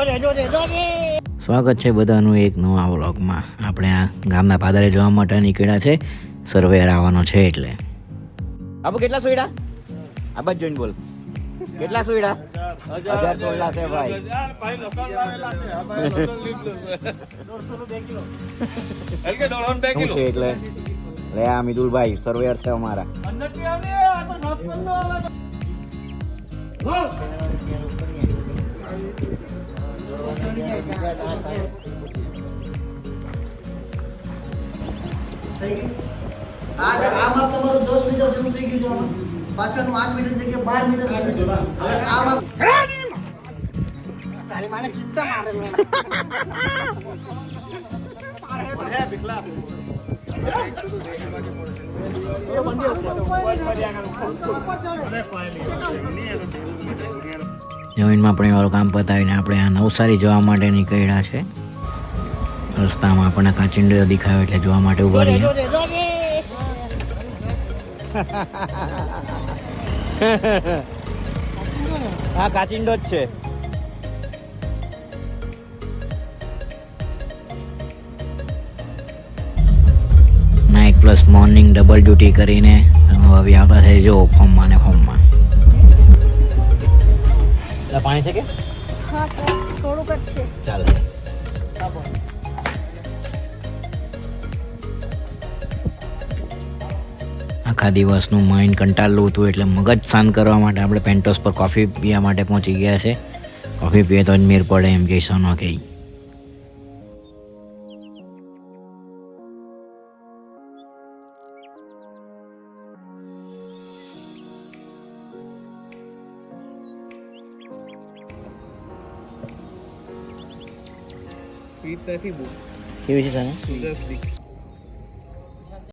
સ્વાગત છે બધાનું એક નવા વ્લોગમાં. આપણે આ ગામના પાદરે જવા માટે નીકળ્યા છે. સર્વેયર આવવાનો છે એટલે. આબુ કેટલા સોયડા? આ બાજુ જોઈને બોલ. કેટલા સોયડા? 1016 છે ભાઈ. શું છે એટલે? લે આ મિતુલભાઈ સર્વેયર છે અમારા. આમાં તમારું 10 મીટર જેવું થઈ ગયું છે. પાછળનું 8 મીટર જગ્યાએ 12 મીટર હવે આમાં તારી માને ચિંતા મારે જમીનમાં આપણે વાળું કામ પતાવીને આપણે આ નવસારી જવા માટે નીકળ્યા છે. રસ્તામાં આપણને કાચિંડો દેખાયો એટલે જોવા માટે ઉભા રહીએ. હા કાચિંડો જ છે. Night plus morning double duty કરીને હવે આવતા થઈ જો ફોર્મમાં ને ફોર્મમાં. પાણી છે કે? હા થોડુંક જ છે. ચાલે. આખા દિવસનું માઇન્ડ કંટાળેલું હતું એટલે મગજ શાંત કરવા માટે આપણે પેન્ટોસ પર કોફી પીવા માટે પહોંચી ગયા છે. કોફી પીએ તો જ મેર પડે એમ કહીશો ન કહી. સ્વીટ નથી બહુ. કેવી છે તને?